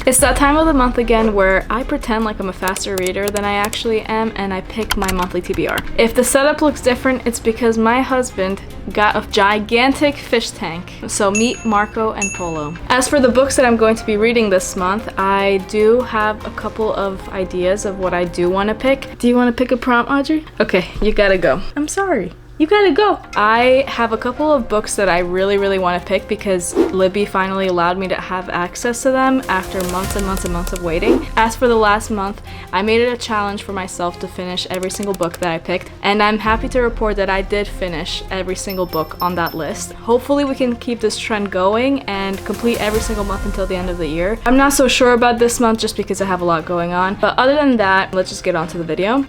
It's that time of the month again where I pretend like I'm a faster reader than I actually am, and I pick my monthly TBR. If the setup looks different, it's because my husband got a gigantic fish tank. So meet Marco and Polo. As for the books that I'm going to be reading this month, I do have a couple of ideas of what I do want to pick. Do you want to pick a prompt, Audrey? Okay, you gotta go. I'm sorry. You gotta go. I have a couple of books that I really want to pick because Libby finally allowed me to have access to them after months and months and months of waiting. As for the last month, I made it a challenge for myself to finish every single book that I picked, and I'm happy to report that I did finish every single book on that list. Hopefully we can keep this trend going and complete every single month until the end of the year. I'm not so sure about this month just because I have a lot going on, but other than that, let's just get on to the video.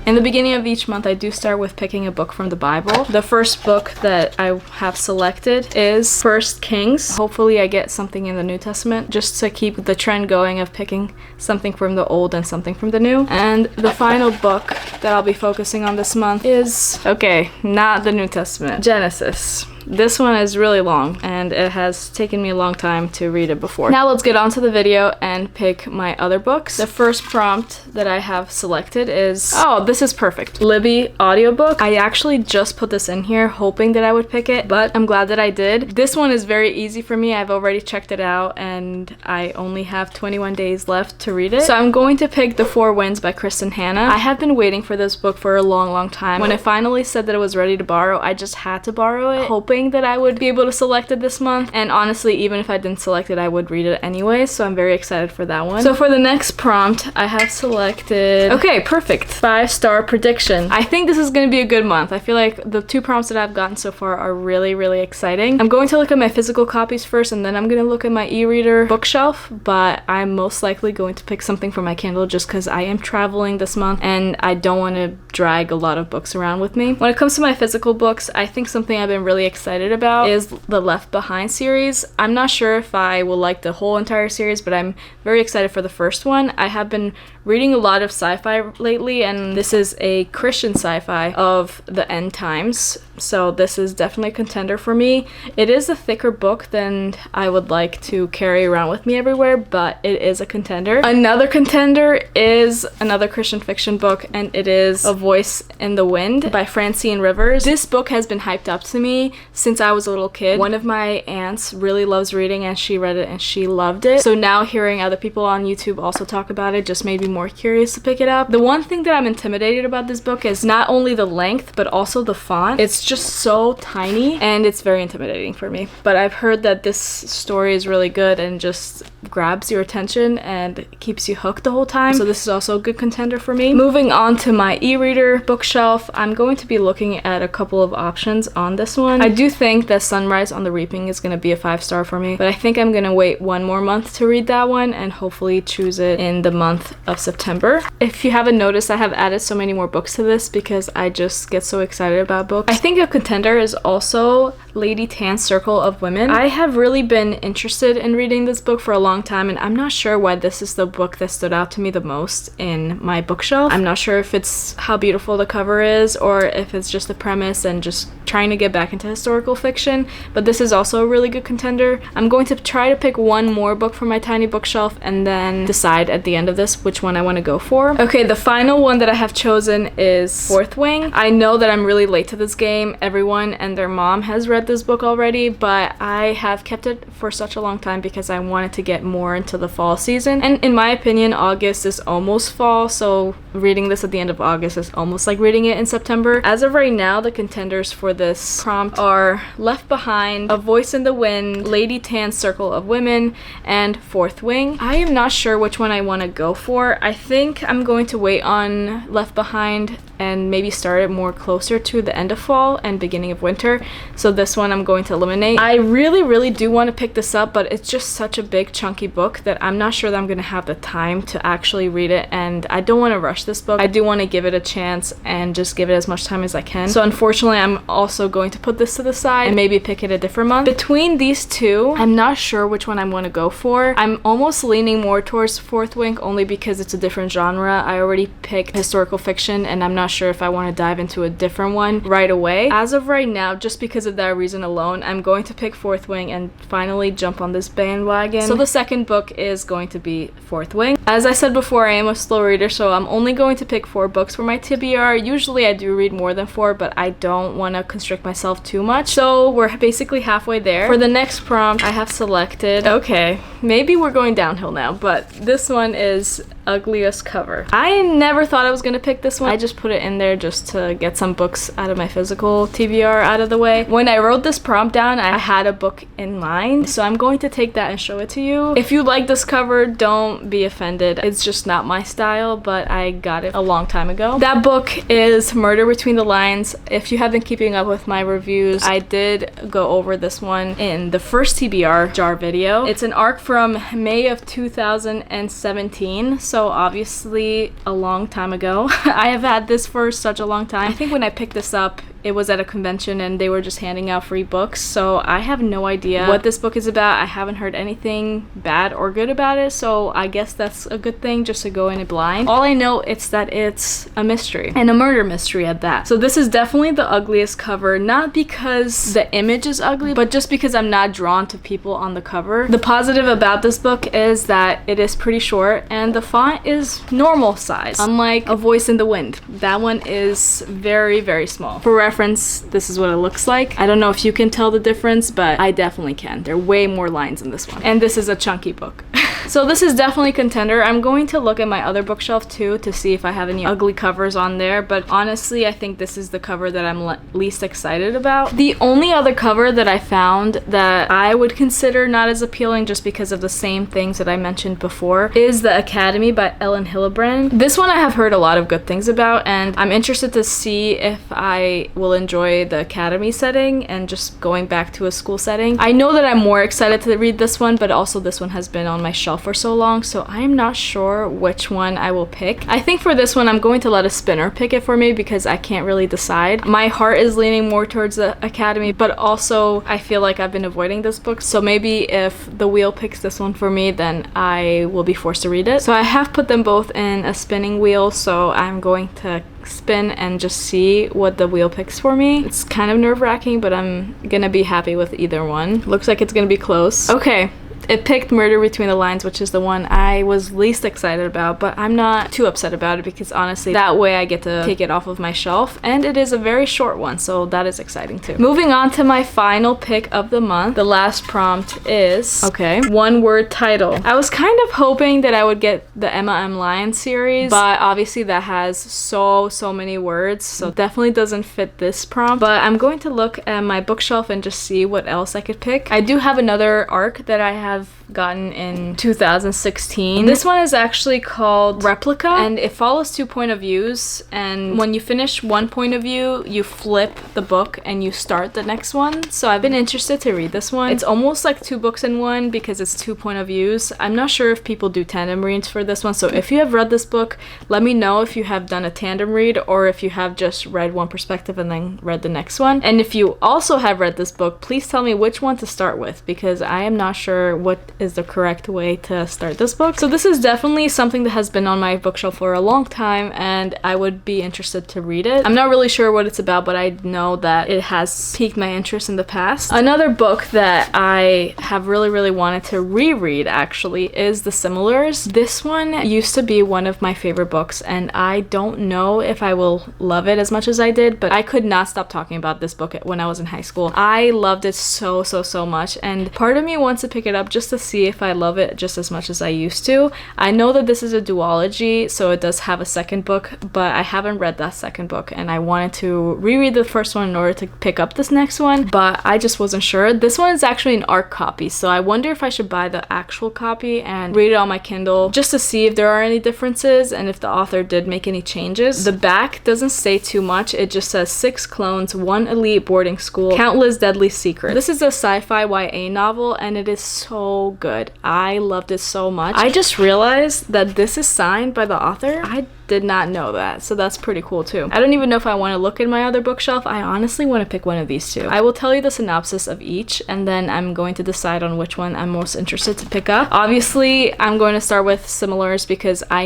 In the beginning of each month, I do start with picking a book from the Bible. The first book that I have selected is 1 Kings. Hopefully I get something in the New Testament just to keep the trend going of picking something from the Old and something from the New. And the final book that I'll be focusing on this month is, okay, not the New Testament, Genesis. This one is really long and it has taken me a long time to read it before. Now let's get on to the video and pick my other books. The first prompt that I have selected is, oh, this is perfect. Libby audiobook. I actually just put this in here hoping that I would pick it, but I'm glad that I did. This one is very easy for me. I've already checked it out and I only have 21 days left to read it. So I'm going to pick The Four Winds by Kristin. I have been waiting for this book for a long time. When it finally said that it was ready to borrow, I just had to borrow it, hoping that I would be able to select it this month. And honestly, even if I didn't select it, I would read it anyway, so I'm very excited for that one. So for the next prompt, I have selected, okay, perfect, 5-star prediction. I think this is going to be a good month. I feel like the two prompts that I've gotten so far are really exciting. I'm going to look at my physical copies first, and then I'm going to look at my e-reader bookshelf, but I'm most likely going to pick something from my Kindle just because I am traveling this month and I don't want to drag a lot of books around with me. When it comes to my physical books, I think something I've been really excited about is the Left Behind series. I'm not sure if I will like the whole entire series, but I'm very excited for the first one. I have been reading a lot of sci-fi lately, and this is a Christian sci-fi of the end times, so this is definitely a contender for me. It is a thicker book than I would like to carry around with me everywhere, but it is a contender. Another contender is another Christian fiction book, and it is A Voice in the Wind by Francine Rivers. This book has been hyped up to me since I was a little kid. One of my aunts really loves reading and she read it and she loved it. So now hearing other people on YouTube also talk about it just made me more curious to pick it up. The one thing that I'm intimidated about this book is not only the length but also the font. It's just so tiny and it's very intimidating for me. But I've heard that this story is really good and just grabs your attention and keeps you hooked the whole time. So this is also a good contender for me. Moving on to my e-reader bookshelf, I'm going to be looking at a couple of options on this one. I do think that Sunrise on the Reaping is going to be a 5-star for me, but I think I'm going to wait one more month to read that one and hopefully choose it in the month of September. If you haven't noticed, I have added so many more books to this because I just get so excited about books. I think a contender is also Lady Tan's Circle of Women. I have really been interested in reading this book for a long time, and I'm not sure why this is the book that stood out to me the most in my bookshelf. I'm not sure if it's how beautiful the cover is or if it's just the premise and just trying to get back into historical fiction, but this is also a really good contender. I'm going to try to pick one more book from my tiny bookshelf and then decide at the end of this which one I want to go for. Okay, the final one that I have chosen is Fourth Wing. I know that I'm really late to this game. Everyone and their mom has read this book already, but I have kept it for such a long time because I wanted to get more into the fall season. And in my opinion, August is almost fall, so reading this at the end of August is almost like reading it in September. As of right now, the contenders for this prompt are Left Behind, A Voice in the Wind, Lady Tan's Circle of Women, and Fourth Wing. I am not sure which one I want to go for. I think I'm going to wait on Left Behind and maybe start it more closer to the end of fall and beginning of winter. So this one I'm going to eliminate. I really do want to pick this up, but it's just such a big chunky book that I'm not sure that I'm going to have the time to actually read it, and I don't want to rush this book. I do want to give it a chance and just give it as much time as I can. So unfortunately, I'm also going to put this to the the side and maybe pick it a different month. Between these two, I'm not sure which one I'm going to go for. I'm almost leaning more towards Fourth Wing only because it's a different genre. I already picked historical fiction and I'm not sure if I want to dive into a different one right away. As of right now, just because of that reason alone, I'm going to pick Fourth Wing and finally jump on this bandwagon. So the second book is going to be Fourth Wing. As I said before, I am a slow reader, so I'm only going to pick 4 books for my TBR. Usually I do read more than 4, but I don't want to constrict myself too much. So we're basically halfway there. For the next prompt, I have selected, okay, maybe we're going downhill now, but this one is ugliest cover. I never thought I was gonna pick this one. I just put it in there just to get some books out of my physical TBR out of the way. When I wrote this prompt down, I had a book in mind, so I'm going to take that and show it to you. If you like this cover, don't be offended. It's just not my style, but I got it a long time ago. That book is Murder Between the Lines. If you have been keeping up with my reviews, I did go over this one in the first TBR Jar video. It's an arc from May of 2017, so obviously a long time ago. I have had this for such a long time. I think when I picked this up, it was at a convention and they were just handing out free books, so I have no idea what this book is about. I haven't heard anything bad or good about it, so I guess that's a good thing, just to go in it blind. All I know is that it's a mystery, and a murder mystery at that. So this is definitely the ugliest cover, not because the image is ugly, but just because I'm not drawn to people on the cover. The positive about this book is that it is pretty short and the font is normal size, unlike A Voice in the Wind. That one is very, very small. For reference, this is what it looks like. I don't know if you can tell the difference, but I definitely can. There are way more lines in this one. And this is a chunky book. So this is definitely a contender. I'm going to look at my other bookshelf too to see if I have any ugly covers on there, but honestly, I think this is the cover that I'm least excited about. The only other cover that I found that I would consider not as appealing just because of the same things that I mentioned before is The Academy by Elin Hilderbrand. This one I have heard a lot of good things about, and I'm interested to see if I will enjoy the academy setting and just going back to a school setting. I know that I'm more excited to read this one, but also this one has been on my shelf for so long, so I'm not sure which one I will pick. I think for this one I'm going to let a spinner pick it for me because I can't really decide. My heart is leaning more towards The Academy, but also I feel like I've been avoiding this book, so maybe if the wheel picks this one for me, then I will be forced to read it. So I have put them both in a spinning wheel, so I'm going to spin and just see what the wheel picks for me. It's kind of nerve-wracking, but I'm gonna be happy with either one. Looks like it's gonna be close. Okay. It picked Murder Between the Lines, which is the one I was least excited about, but I'm not too upset about it because honestly, that way I get to take it off of my shelf, and it is a very short one, so that is exciting too. Moving on to my final pick of the month. The last prompt is, okay, one-word title. I was kind of hoping that I would get the Emma M. Lyon series, but obviously that has so many words, so definitely doesn't fit this prompt, but I'm going to look at my bookshelf and just see what else I could pick. I do have another arc that I have gotten in 2016. This one is actually called Replica, and it follows 2 point of views, and when you finish one point of view, you flip the book and you start the next one. So I've been interested to read this one. It's almost like 2 books in one because it's 2 point of views. I'm not sure if people do tandem reads for this one, so if you have read this book, let me know if you have done a tandem read or if you have just read one perspective and then read the next one. And if you also have read this book, please tell me which one to start with because I am not sure what is the correct way to start this book. So this is definitely something that has been on my bookshelf for a long time, and I would be interested to read it. I'm not really sure what it's about, but I know that it has piqued my interest in the past. Another book that I have really wanted to reread actually is The Similars. This one used to be one of my favorite books, and I don't know if I will love it as much as I did, but I could not stop talking about this book when I was in high school. I loved it so much, and part of me wants to pick it up just to see if I love it just as much as I used to. I know that this is a duology, so it does have a second book, but I haven't read that second book, and I wanted to reread the first one in order to pick up this next one, but I just wasn't sure. This one is actually an ARC copy, so I wonder if I should buy the actual copy and read it on my Kindle just to see if there are any differences and if the author did make any changes. The back doesn't say too much. It just says 6 clones, 1 elite boarding school, countless deadly secrets. This is a sci-fi YA novel, and it is so so good. I loved it so much. I just realized that this is signed by the author. I did not know that, so that's pretty cool too. I don't even know if I want to look in my other bookshelf. I honestly want to pick one of these two. I will tell you the synopsis of each, and then I'm going to decide on which one I'm most interested to pick up. Obviously, I'm going to start with similars because I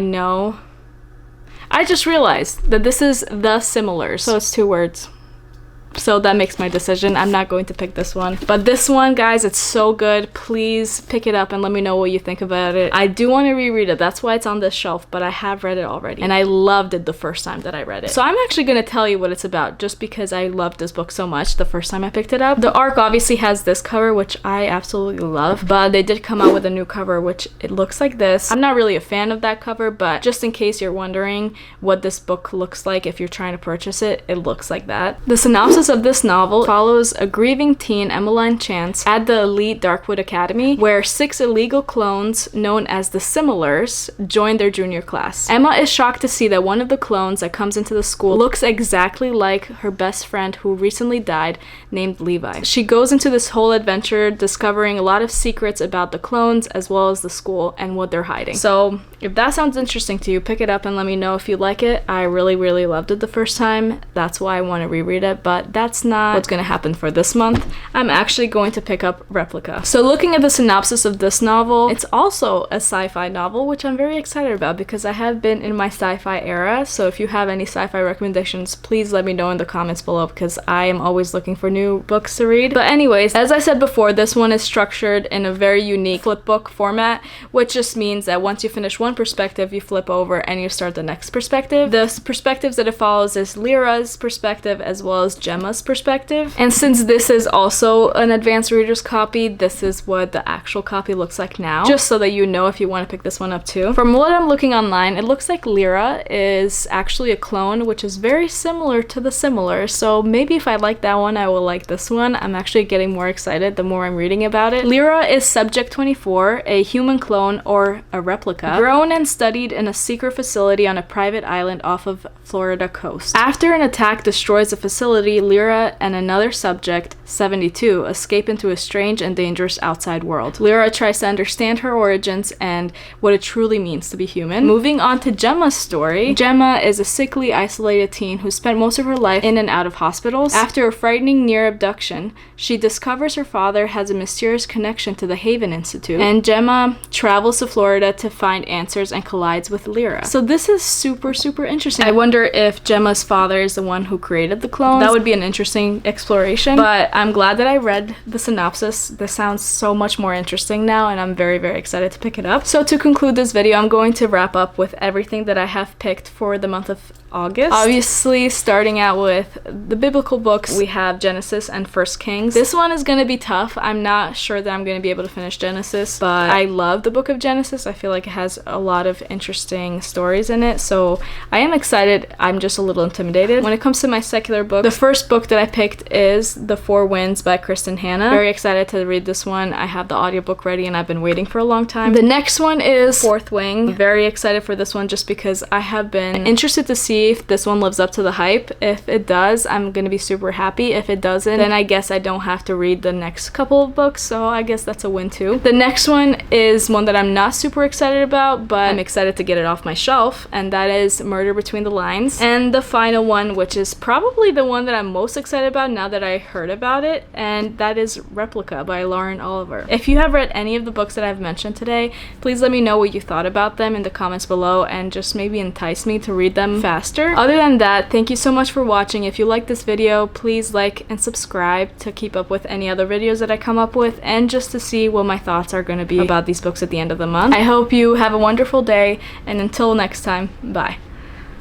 just realized that this is the similars, so it's 2 words. So that makes my decision. I'm not going to pick this one. But this one, guys, it's so good. Please pick it up and let me know what you think about it. I do want to reread it. That's why it's on this shelf, but I have read it already. And I loved it the first time that I read it. So I'm actually going to tell you what it's about just because I loved this book so much the first time I picked it up. The ARC obviously has this cover, which I absolutely love. But they did come out with a new cover, which it looks like this. I'm not really a fan of that cover, but just in case you're wondering what this book looks like if you're trying to purchase it, it looks like that. The synopsis of this novel follows a grieving teen, Emmeline Chance, at the elite Darkwood Academy, where 6 illegal clones known as the Similars join their junior class. Emma is shocked to see that one of the clones that comes into the school looks exactly like her best friend who recently died, named Levi. She goes into this whole adventure discovering a lot of secrets about the clones as well as the school and what they're hiding. So if that sounds interesting to you, pick it up and let me know if you like it. I really loved it the first time. That's why I want to reread it, but that's not what's going to happen for this month. I'm actually going to pick up Replica. So looking at the synopsis of this novel, it's also a sci-fi novel, which I'm very excited about because I have been in my sci-fi era. So if you have any sci-fi recommendations, please let me know in the comments below because I am always looking for new books to read. But anyways, as I said before, this one is structured in a very unique flip book format, which just means that once you finish one perspective, you flip over and you start the next perspective. The perspectives that it follows is Lyra's perspective as well as Gemma's perspective. And since this is also an advanced reader's copy, this is what the actual copy looks like now, just so that you know if you want to pick this one up too. From what I'm looking online, it looks like Lyra is actually a clone, which is very similar to the Similars. So maybe if I like that one, I will like this one. I'm actually getting more excited the more I'm reading about it. Lyra is Subject 24, a human clone or a replica, grown and studied in a secret facility on a private island off of Florida coast. After an attack destroys the facility, Lyra and another subject, 72, escape into a strange and dangerous outside world. Lyra tries to understand her origins and what it truly means to be human. Moving on to Gemma's story, Gemma is a sickly, isolated teen who spent most of her life in and out of hospitals. After a frightening near abduction, she discovers her father has a mysterious connection to the Haven Institute, and Gemma travels to Florida to find answers and collides with Lyra. So this is super interesting. I wonder if Gemma's father is the one who created the clones. That would be an interesting exploration, but I'm glad that I read the synopsis. This sounds so much more interesting now, and I'm very excited to pick it up. So to conclude this video, I'm going to wrap up with everything that I have picked for the month of August. Obviously, starting out with the biblical books, we have Genesis and First Kings. This one is going to be tough. I'm not sure that I'm going to be able to finish Genesis, but I love the book of Genesis. I feel like it has a lot of interesting stories in it, so I am excited. I'm just a little intimidated. When it comes to my secular book, the first book that I picked is The Four Winds by Kristin. Very excited to read this one. I have the audiobook ready and I've been waiting for a long time. The next one is Fourth Wing. Very excited for this one just because I have been interested to see if this one lives up to the hype. If it does, I'm gonna be super happy. If it doesn't, then I guess I don't have to read the next couple of books, so I guess that's a win too. The next one is one that I'm not super excited about, but I'm excited to get it off my shelf, and that is Murder Between the Lines. And the final one, which is probably the one that I'm most excited about now that I heard about it, and that is Replica by Lauren Oliver. If you have read any of the books that I've mentioned today, please let me know what you thought about them in the comments below and just maybe entice me to read them faster. Other than that, thank you so much for watching. If you like this video, please like and subscribe to keep up with any other videos that I come up with and just to see what my thoughts are going to be about these books at the end of the month. I hope you have a wonderful day, and until next time, bye.